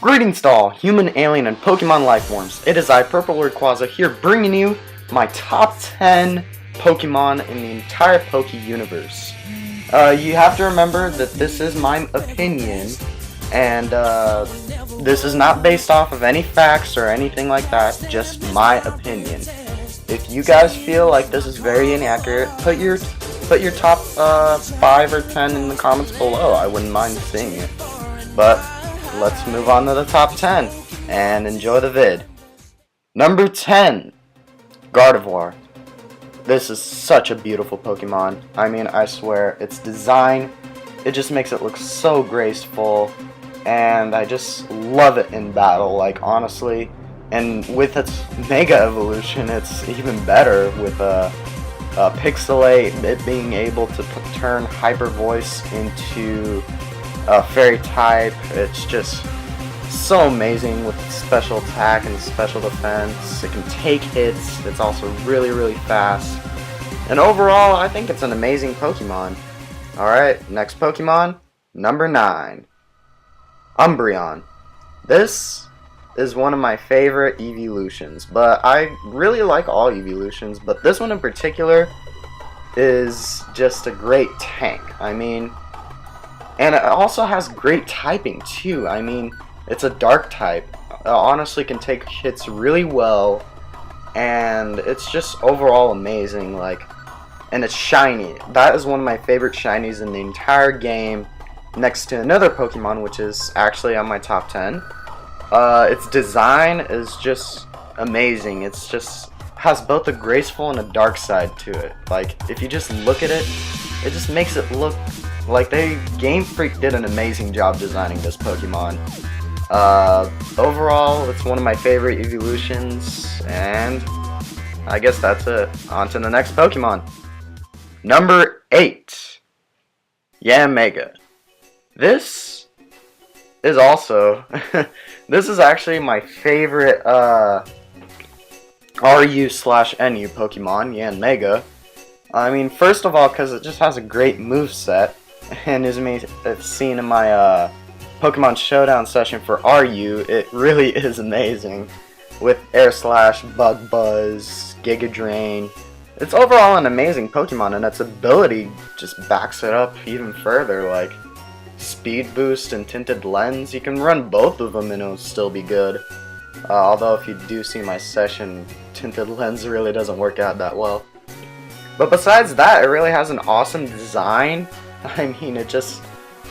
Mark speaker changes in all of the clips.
Speaker 1: Greetings to all human, alien, and Pokemon lifeforms. It is I, Purple Rayquaza, here bringing you my top 10 Pokemon in the entire Poke universe. You have to remember that this is my opinion, and this is not based off of any facts or anything like that, just my opinion. If you guys feel like this is very inaccurate, put your top 5 or 10 in the comments below. I wouldn't mind seeing it. But let's move on to the top 10 and enjoy the vid. Number 10, Gardevoir. This is such a beautiful Pokemon. I mean, I swear, its design, it just makes it look so graceful, and I just love it in battle, like, honestly. And with its Mega Evolution, it's even better with Pixelate, it being able to turn Hyper Voice into Fairy type. It's just so amazing with special attack and special defense. It can take hits. It's also really fast. And overall, I think it's an amazing Pokemon. Alright, next Pokemon, number 9. Umbreon. This is one of my favorite evolutions, but I really like all evolutions, but this one in particular is just a great tank. I mean, and it also has great typing too. I mean, it's a dark type. It honestly can take hits really well, and it's just overall amazing. Like, and it's shiny. That is one of my favorite shinies in the entire game, next to another Pokemon which is actually on my top 10. Its design is just amazing. It's just has both a graceful and a dark side to it. Like, if you just look at it, it just makes it look like GameFreak did an amazing job designing this Pokemon. Overall, it's one of my favorite evolutions, and I guess that's it. On to the next Pokemon. Number 8, Yanmega. This is also this is actually my favorite RU/NU Pokemon, Yanmega. I mean, first of all, because it just has a great moveset, and it's seen in my Pokemon Showdown session for RU, it really is amazing. With Air Slash, Bug Buzz, Giga Drain. It's overall an amazing Pokemon, and its ability just backs it up even further. Like, Speed Boost and Tinted Lens, you can run both of them and it'll still be good. Although if you do see my session, Tinted Lens really doesn't work out that well. But besides that, it really has an awesome design. I mean, it just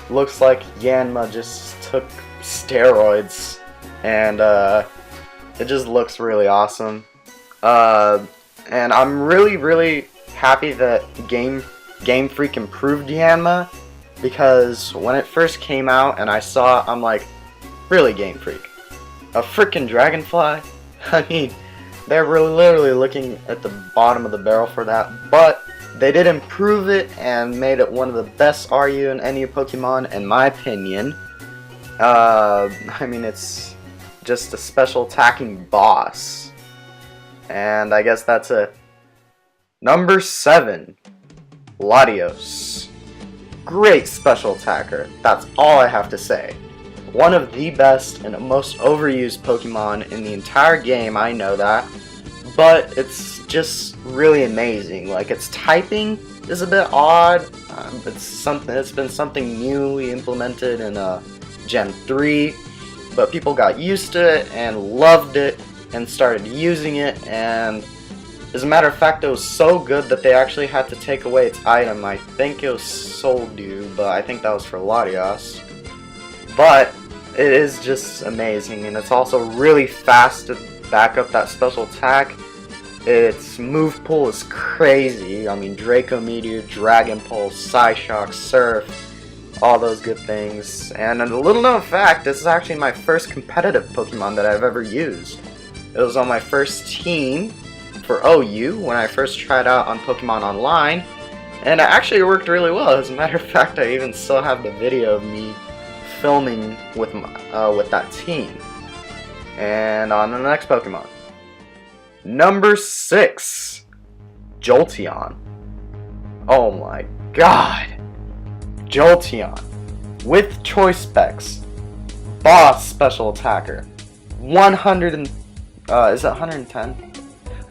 Speaker 1: looks like Yanma just took steroids, and it just looks really awesome. And I'm really happy that GameFreak improved Yanma, because when it first came out and I saw it, I'm like, really, GameFreak? A freaking Dragonfly? I mean, they were literally looking at the bottom of the barrel for that, but they did improve it and made it one of the best RU and NU Pokemon, in my opinion. I mean, it's just a special attacking boss. And I guess that's it. Number 7, Latios. Great special attacker. That's all I have to say. One of the best and most overused Pokemon in the entire game, I know that. But it's just really amazing. Like, its typing is a bit odd. It's been something newly implemented in Gen 3, but people got used to it and loved it and started using it, and as a matter of fact, it was so good that they actually had to take away its item. I think it was Soldew, but I think that was for Latios. But it is just amazing, and it's also really fast to back up that special attack. Its move pool is crazy. I mean, Draco Meteor, Dragon Pulse, Psyshock, Surf, all those good things. And a little known fact, this is actually my first competitive Pokemon that I've ever used. It was on my first team for OU when I first tried out on Pokemon Online, and it actually worked really well. As a matter of fact, I even still have the video of me filming with that team. And on to the next Pokemon. Number 6, Jolteon. Oh my god. Jolteon. With choice specs. boss special attacker. 100 and, is it 110?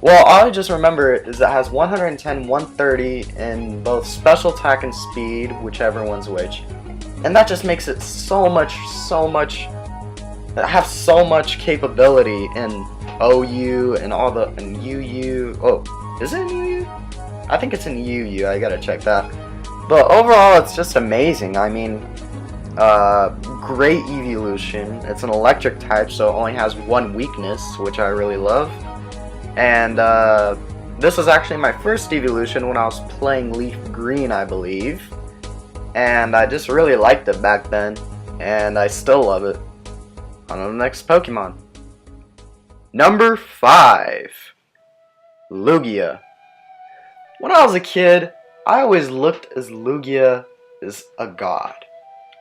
Speaker 1: Well, all I just remember is it has 110, 130 in both special attack and speed, whichever one's which. And that just makes it so much, have so much capability in OU and all the, and UU, oh, is it in UU? I think it's in UU, I gotta check that. But overall, it's just amazing. I mean, great evolution. It's an electric type, so it only has one weakness, which I really love. And this was actually my first evolution when I was playing Leaf Green, I believe. And I just really liked it back then, and I still love it. On to the next Pokemon. Number 5. Lugia. When I was a kid, I always looked as Lugia as a god.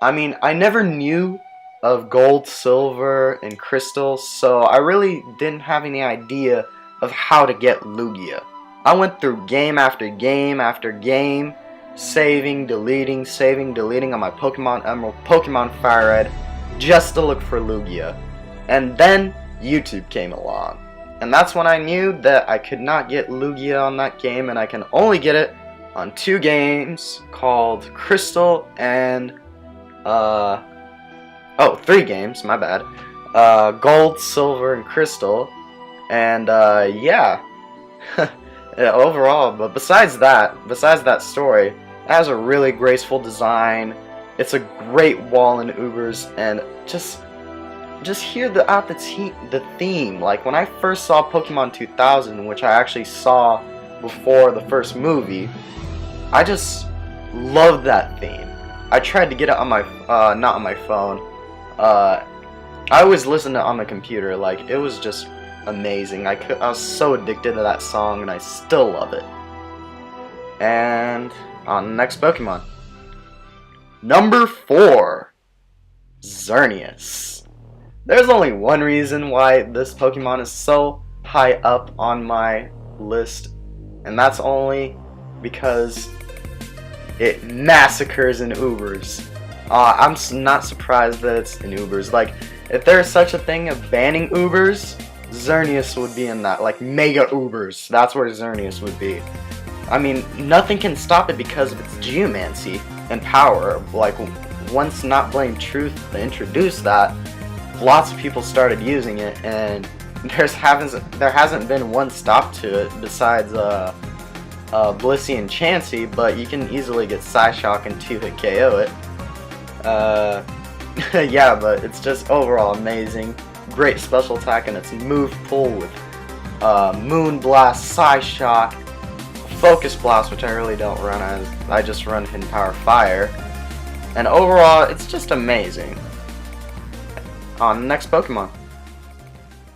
Speaker 1: I mean, I never knew of Gold, Silver, and Crystal, so I really didn't have any idea of how to get Lugia. I went through game after game after game, saving, deleting on my Pokemon Emerald, Pokemon Fire Red, just to look for Lugia. And then YouTube came along. And that's when I knew that I could not get Lugia on that game, and I can only get it on 2 games called Crystal and 3 games, my bad. Gold, Silver, and Crystal. And yeah. Yeah, overall, but besides that story, it has a really graceful design. It's a great wall in Ubers, and just hear the theme. Like when I first saw Pokemon 2000, which I actually saw before the first movie, I just loved that theme. I tried to get it on my not on my phone. I always listened to it on the computer. Like, it was just amazing. I was so addicted to that song, and I still love it. And on the next Pokemon. Number 4. Xerneas. There's only one reason why this Pokemon is so high up on my list, and that's only because it massacres in Ubers. I'm not surprised that it's in Ubers. Like, if there's such a thing of banning Ubers, Xerneas would be in that. Like, Mega Ubers. That's where Xerneas would be. I mean, nothing can stop it because of its geomancy and power. Like, once Not Blame Truth introduced that, lots of people started using it, and there hasn't been one stop to it besides Blissey and Chansey, but you can easily get Psyshock and 2-hit KO it. Yeah, but it's just overall amazing. Great special attack, and its move pool with Moon Blast, Psyshock, Focus Blast, which I really don't run as. I just run Hidden Power Fire. And overall, it's just amazing. On the next Pokemon.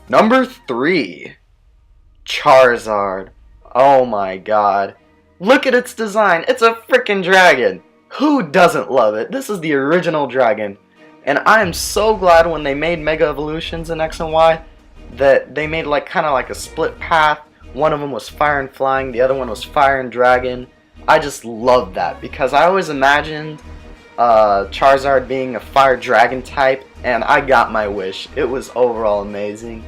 Speaker 1: Number 3. Charizard. Oh my god. Look at its design. It's a freaking dragon. Who doesn't love it? This is the original dragon. And I am so glad when they made Mega Evolutions in X and Y that they made like kind of like a split path. One of them was Fire and Flying, the other one was Fire and Dragon. I just love that because I always imagined Charizard being a Fire Dragon type, and I got my wish. It was overall amazing.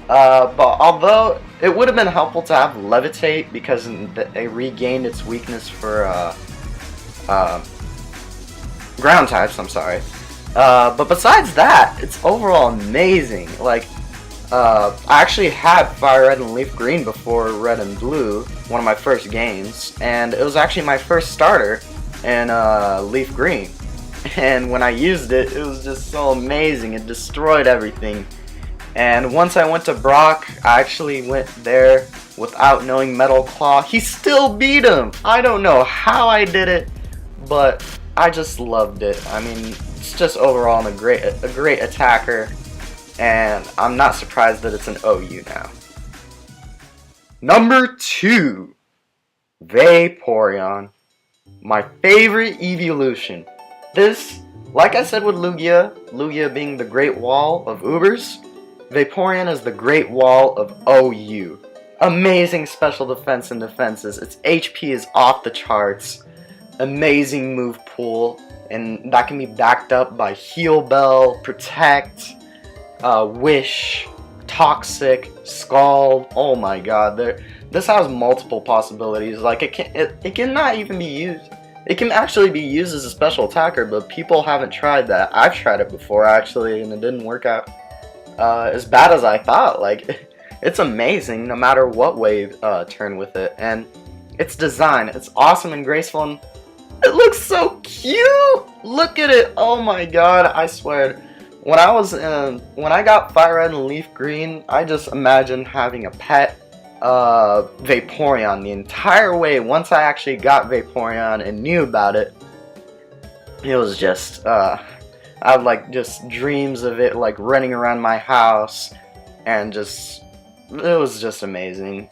Speaker 1: But although it would have been helpful to have Levitate because it regained its weakness for ground types, I'm sorry. But besides that, it's overall amazing. Like, I actually had Fire Red and Leaf Green before Red and Blue, one of my first games, and it was actually my first starter in Leaf Green. And when I used it, it was just so amazing. It destroyed everything. And once I went to Brock, I actually went there without knowing Metal Claw. He still beat him! I don't know how I did it, but I just loved it. I mean, it's just overall a great attacker, and I'm not surprised that it's an OU now. Number 2. Vaporeon. My favorite evolution. This, like I said with Lugia being the Great Wall of Ubers, Vaporeon is the Great Wall of OU. Amazing special defense and defenses. Its HP is off the charts. amazing move pool, and that can be backed up by Heal Bell, Protect, Wish, Toxic, Scald. Oh my god, this has multiple possibilities. Like it can not even be used. It can actually be used as a special attacker, but people haven't tried that. I've tried it before actually, and it didn't work out as bad as I thought. Like it's amazing no matter what way turn with it, and its design, it's awesome and graceful, and it looks so cute. Look at it. Oh my god, I swear. When I got Fire Red and Leaf Green, I just imagined having a pet Vaporeon the entire way. Once I actually got Vaporeon and knew about it, it was just I had like just dreams of it, like running around my house, and just it was just amazing.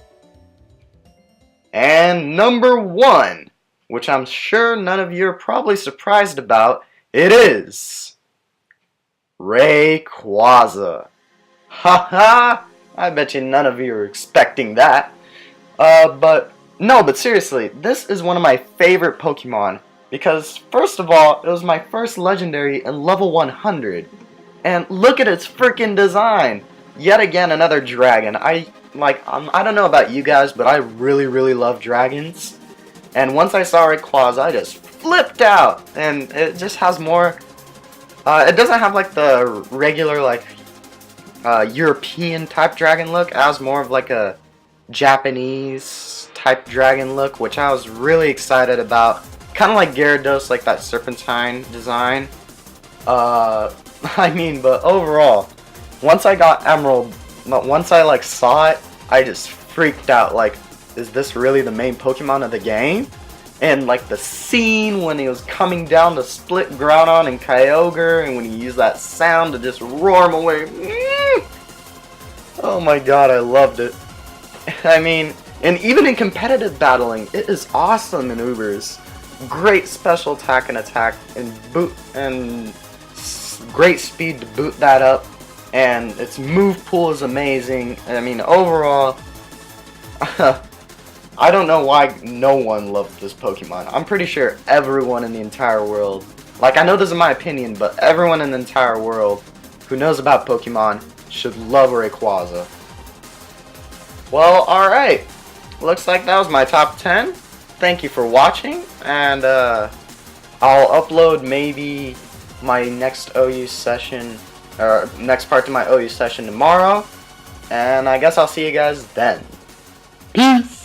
Speaker 1: And number 1, which I'm sure none of you are probably surprised about, it is Rayquaza. Haha! I bet you none of you are expecting that. But seriously, this is one of my favorite Pokemon because, first of all, it was my first legendary in level 100. And look at its freaking design! Yet again, another dragon. I don't know about you guys, but I really love dragons. And once I saw Rayquaza, I just flipped out! And it just has more... it doesn't have like the regular like European type dragon look. It has more of like a Japanese type dragon look, which I was really excited about. Kind of like Gyarados, like that serpentine design. But overall, once I got Emerald, once I like saw it, I just freaked out. Like, is this really the main Pokemon of the game? And like the scene when he was coming down to split Groudon and Kyogre, and when he used that sound to just roar him away. Oh my god, I loved it. I mean, and even in competitive battling, it is awesome maneuvers. Great special attack and great speed to boot that up, and its move pool is amazing. I mean, overall, I don't know why no one loved this Pokemon. I'm pretty sure everyone in the entire world, like, I know this is my opinion, but everyone in the entire world who knows about Pokemon should love Rayquaza. Well, alright. Looks like that was my top 10. Thank you for watching, and I'll upload maybe my next OU session, or next part to my OU session tomorrow, and I guess I'll see you guys then. Peace!